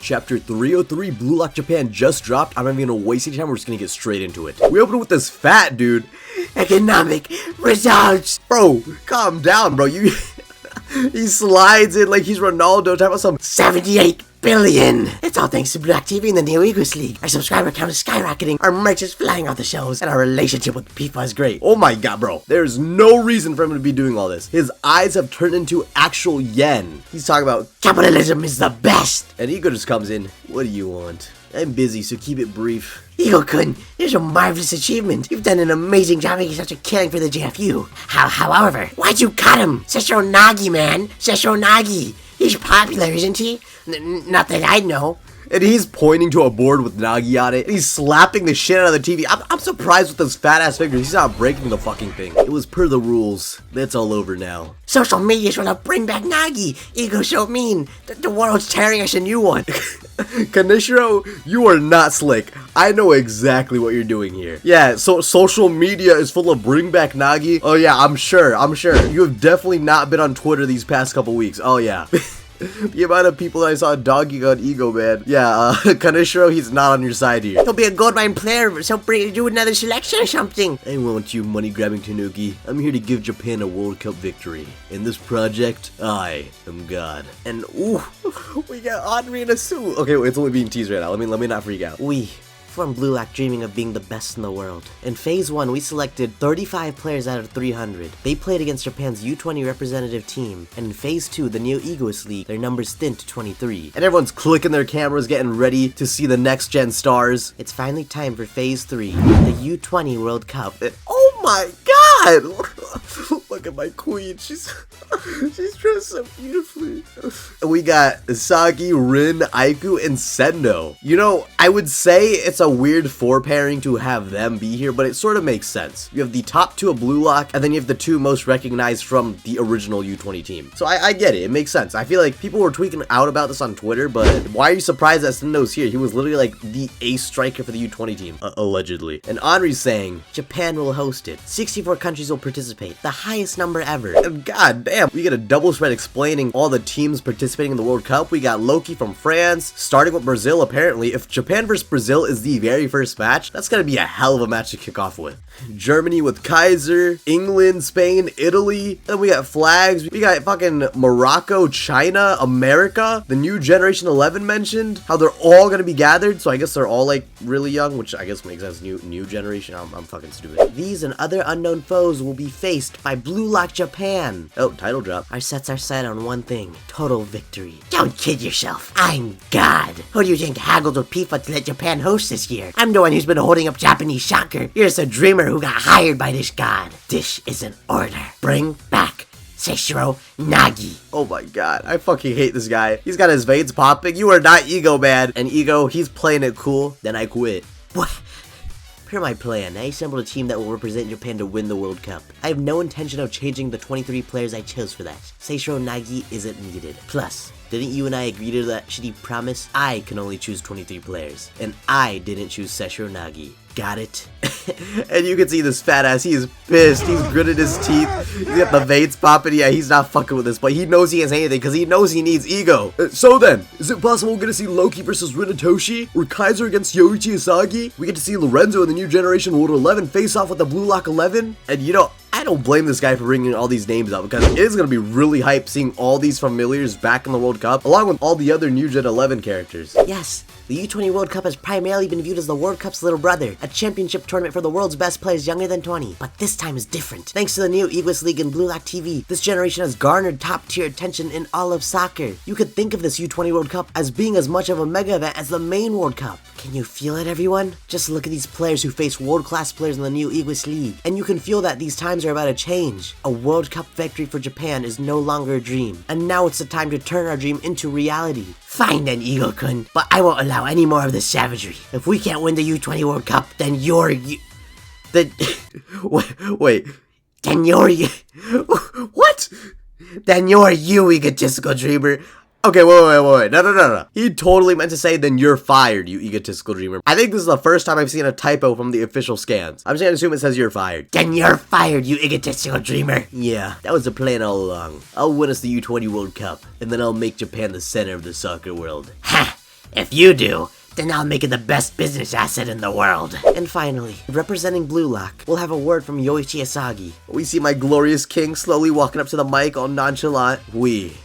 Chapter 303, Blue Lock Japan just dropped. I'm not even gonna waste any time, we're just gonna get straight into it. We open with this fat dude. Economic results. Bro, calm down, bro. He slides in like he's Ronaldo, talking about some 78 billion. It's all thanks to Blue Lock TV and the Neo Eagles League. Our subscriber count is skyrocketing, our merch is flying off the shelves, and our relationship with FIFA is great. Oh my god, bro. There's no reason for him to be doing all this. His eyes have turned into actual yen. He's talking about capitalism is the best. And Ego just comes in. What do you want? I'm busy, so keep it brief. Ego-kun, here's a marvelous achievement. You've done an amazing job making such a killing for the JFU. However, why'd you cut him? Sessho Nagi, man. Sessho Nagi. He's popular, isn't he? Not that I know. And he's pointing to a board with Nagi on it. And he's slapping the shit out of the TV. I'm surprised with those fat ass fingers. He's not breaking the fucking thing. It was per the rules. That's all over now. Social media's gonna bring back Nagi. Ego's so mean. The world's tearing us a new one. Kaneshiro, you are not slick. I know exactly what you're doing here. Yeah, so social media is full of bring back Nagi. Oh yeah, I'm sure. You have definitely not been on Twitter these past couple weeks. Oh yeah. The amount of people that I saw dogging on Ego, man. Yeah, Kaneshiro, he's not on your side here. He'll be a gold mine player, so do another selection or something. I want you money-grabbing Tanuki. I'm here to give Japan a World Cup victory. In this project, I am God. And ooh, we got Henri in a suit. Okay, wait, it's only being teased right now. Let me not freak out. We from Blue Lock dreaming of being the best in the world. In Phase 1, we selected 35 players out of 300. They played against Japan's U20 representative team. And in Phase 2, the Neo Eagles League, their numbers thinned to 23. And everyone's clicking their cameras, getting ready to see the next gen stars. It's finally time for Phase 3, the U20 World Cup. Oh my god! Look at my queen. She's dressed so beautifully. We got Sagi, Rin, Aiku, and Sendo. You know, I would say it's a weird four pairing to have them be here, but it sort of makes sense. You have the top two of Blue Lock, and then you have the two most recognized from the original U20 team. So I get it. It makes sense. I feel like people were tweaking out about this on Twitter, but why are you surprised that Sendo's here? He was literally like the ace striker for the U20 team, allegedly. And Henri's saying, Japan will host it. 64 countries will participate. The highest number ever. And god damn, we get a double spread explaining all the teams participating in the World Cup. We got Loki from France, starting with Brazil apparently. If Japan versus Brazil is the very first match, that's gonna be a hell of a match to kick off with. Germany with Kaiser, England, Spain, Italy. Then we got flags. We got fucking Morocco, China, America. The new Generation 11 mentioned. How they're all gonna be gathered. So I guess they're all like really young, which I guess makes sense. New generation. I'm fucking stupid. These and other unknown foes will be faced by Blue Lock Japan. Oh, title drop. Our sets are set on one thing. Total victory. Don't kid yourself. I'm God. Who do you think haggled with FIFA to let Japan host this year? I'm the one who's been holding up Japanese soccer. You're just a dreamer who got hired by this god. This is an order. Bring back Sessho Nagi. Oh my god, I fucking hate this guy. He's got his veins popping. You are not Ego, man. And Ego, he's playing it cool. Then I quit. What? Per my plan, I assembled a team that will represent Japan to win the World Cup. I have no intention of changing the 23 players I chose for that. Sessho Nagi isn't needed. Plus, didn't you and I agree to that shitty promise? I can only choose 23 players. And I didn't choose Sessho Nagi. Got it? And you can see this fat ass, he is pissed. He's gritted his teeth. He's got the veins popping. Yeah, he's not fucking with this, but he knows he has anything because he knows he needs Ego. So then, is it possible we're gonna see Loki versus Rinatoshi? Or Kaiser against Yoichi Asagi? We get to see Lorenzo in the new Generation World 11 face off with the Blue Lock 11? And you know, I don't blame this guy for bringing all these names up because it is going to be really hype seeing all these familiars back in the World Cup along with all the other new Gen 11 characters. Yes, the U20 World Cup has primarily been viewed as the World Cup's little brother, a championship tournament for the world's best players younger than 20. But this time is different. Thanks to the Neo Eagles League and Blue Lock TV, this generation has garnered top-tier attention in all of soccer. You could think of this U20 World Cup as being as much of a mega event as the main World Cup. Can you feel it, everyone? Just look at these players who face world-class players in the Neo Eagles League, and you can feel that these times are about to change. A World Cup victory for Japan is no longer a dream, and now it's the time to turn our dream into reality. Fine then, Ego-kun, but I won't allow any more of this savagery. If we can't win the U20 World Cup, then you're Wait. Then you're What? Then you're you egotistical dreamer. Okay, wait. No. He totally meant to say, then you're fired, you egotistical dreamer. I think this is the first time I've seen a typo from the official scans. I'm just gonna assume it says you're fired. Then you're fired, you egotistical dreamer. Yeah, that was the plan all along. I'll win us the U20 World Cup, and then I'll make Japan the center of the soccer world. Ha! If you do, then I'll make it the best business asset in the world. And finally, representing Blue Lock, we'll have a word from Yoichi Asagi. We see my glorious king slowly walking up to the mic all nonchalant. We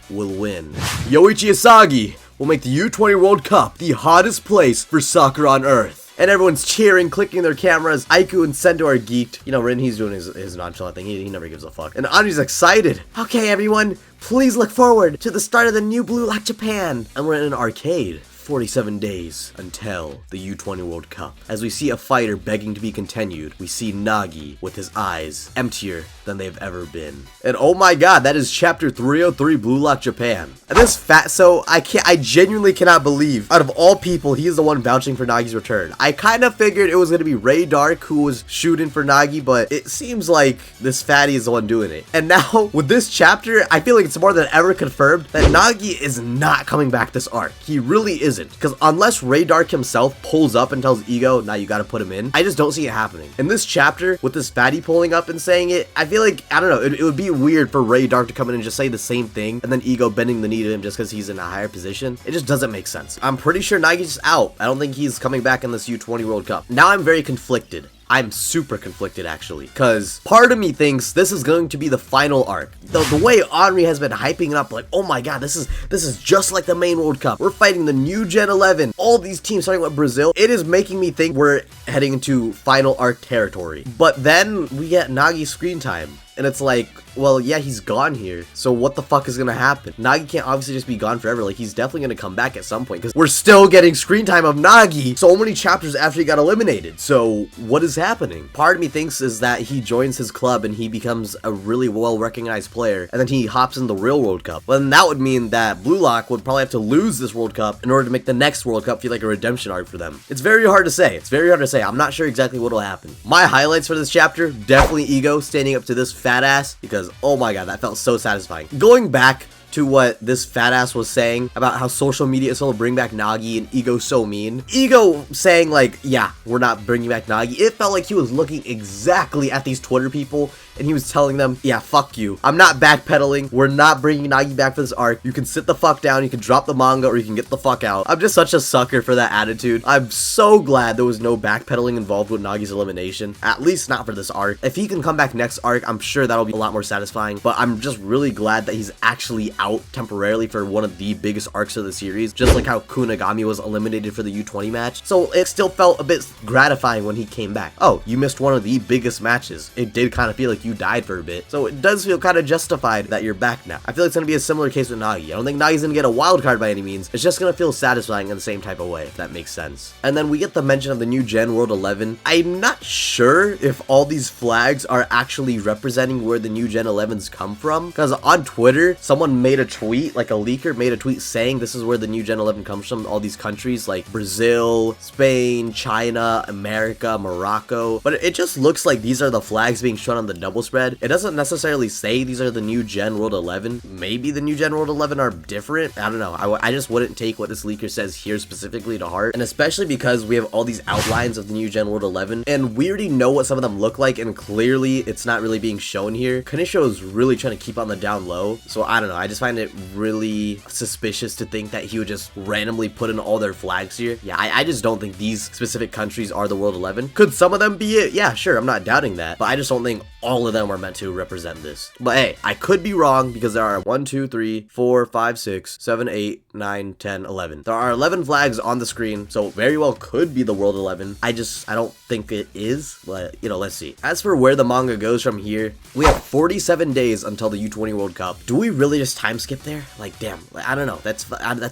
will win. Yoichi Asagi will make the U20 World Cup the hottest place for soccer on Earth. And everyone's cheering, clicking their cameras. Aiku and Sendo are geeked. You know, Rin, he's doing his nonchalant thing. He never gives a fuck. And Anri's excited. Okay, everyone, please look forward to the start of the new Blue Lock Japan. And we're in an arcade. 47 days until the U20 World Cup. As we see a fighter begging to be continued, we see Nagi with his eyes emptier than they've ever been. And oh my god, that is chapter 303 Blue Lock Japan. And this fatso, I genuinely cannot believe, out of all people, he is the one vouching for Nagi's return. I kind of figured it was going to be Ray Dark who was shooting for Nagi, but it seems like this fatty is the one doing it. And now, with this chapter, I feel like it's more than ever confirmed that Nagi is not coming back this arc. He really isn't. Because unless Ray Dark himself pulls up and tells Ego, now you gotta put him in, I just don't see it happening. In this chapter, with this fatty pulling up and saying it, I feel like, I don't know, it would be weird for Ray Dark to come in and just say the same thing, and then Ego bending the knee to him just because he's in a higher position. It just doesn't make sense. I'm pretty sure Nagi's out. I don't think he's coming back in this U20 World Cup. Now I'm very conflicted. I'm super conflicted, actually, because part of me thinks this is going to be the final arc. The way Henri has been hyping it up, like, oh my god, this is just like the main World Cup. We're fighting the new Gen 11. All these teams, starting with Brazil. It is making me think we're heading into final arc territory. But then we get Nagi screen time. And it's like, well, yeah, he's gone here. So what the fuck is gonna happen? Nagi can't obviously just be gone forever. Like, he's definitely gonna come back at some point, because we're still getting screen time of Nagi so many chapters after he got eliminated. So what is happening? Part of me thinks is that he joins his club and he becomes a really well-recognized player, and then he hops in the real World Cup. Well, then that would mean that Blue Lock would probably have to lose this World Cup in order to make the next World Cup feel like a redemption arc for them. It's very hard to say. It's very hard to say. I'm not sure exactly what'll happen. My highlights for this chapter, definitely Ego standing up to this fat ass, because oh my god, that felt so satisfying. Going back to what this fat ass was saying about how social media is going to bring back Nagi and Ego's so mean. Ego saying like, yeah, we're not bringing back Nagi. It felt like he was looking exactly at these Twitter people and he was telling them, yeah, fuck you. I'm not backpedaling. We're not bringing Nagi back for this arc. You can sit the fuck down. You can drop the manga or you can get the fuck out. I'm just such a sucker for that attitude. I'm so glad there was no backpedaling involved with Nagi's elimination. At least not for this arc. If he can come back next arc, I'm sure that'll be a lot more satisfying. But I'm just really glad that he's actually out temporarily for one of the biggest arcs of the series, just like how Kunigami was eliminated for the U20 match. So it still felt a bit gratifying when he came back. Oh, you missed one of the biggest matches. It did kind of feel like you died for a bit. So it does feel kind of justified that you're back now. I feel like it's going to be a similar case with Nagi. I don't think Nagi's going to get a wild card by any means. It's just going to feel satisfying in the same type of way, if that makes sense. And then we get the mention of the new Gen World 11. I'm not sure if all these flags are actually representing where the new Gen 11s come from, because on Twitter, someone made a tweet, like a leaker made a tweet saying this is where the new Gen 11 comes from, all these countries like Brazil, Spain, China, America, Morocco, but it just looks like these are the flags being shown on the double spread. It doesn't necessarily say these are the new Gen World 11. Maybe the new Gen World 11 are different. I don't know. I just wouldn't take what this leaker says here specifically to heart, and especially because we have all these outlines of the new Gen World 11, and we already know what some of them look like, and clearly it's not really being shown here. Kanisho is really trying to keep on the down low, so I don't know. I just find it really suspicious to think that he would just randomly put in all their flags here. Yeah, I just don't think these specific countries are the World 11. Could some of them be it? Yeah, sure, I'm not doubting that, but I just don't think all of them are meant to represent this. But hey, I could be wrong because there are 1, 2, 3, 4, 5, 6, 7, 8, 9, 10, 11. There are 11 flags on the screen, so very well could be the World 11. I don't think it is, but you know, let's see. As for where the manga goes from here, we have 47 days until the U20 World Cup. Do we really just time skip there? Like, damn, I don't know. That's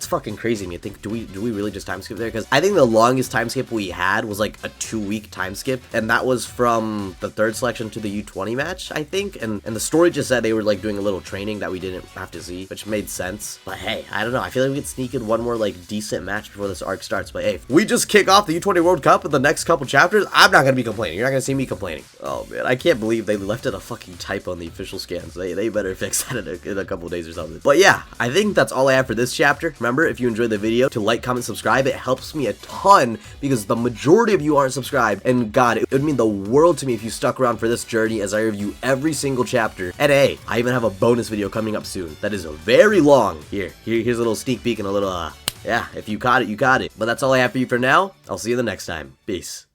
fucking crazy to me. I think, do we really just time skip there? Because I think the longest time skip we had was like a 2-week time skip, and that was from the third selection to the U20 match, I think. And the story just said they were like doing a little training that we didn't have to see, which made sense. But hey, I don't know. I feel like we could sneak in one more like decent match before this arc starts. But hey, if we just kick off the U20 World Cup in the next couple chapters, I'm not gonna be complaining. You're not gonna see me complaining. Oh man, I can't believe they left it a fucking typo on the official scans. They better fix that in a couple days or something. But yeah, I think that's all I have for this chapter. Remember, if you enjoyed the video, to like, comment, subscribe. It helps me a ton because the majority of you aren't subscribed, and god, it would mean the world to me if you stuck around for this journey as I review every single chapter. And hey, I even have a bonus video coming up soon that is very long. Here's a little sneak peek and a little yeah, if you caught it, you caught it. But that's all I have for you for now. I'll see you the next time. Peace.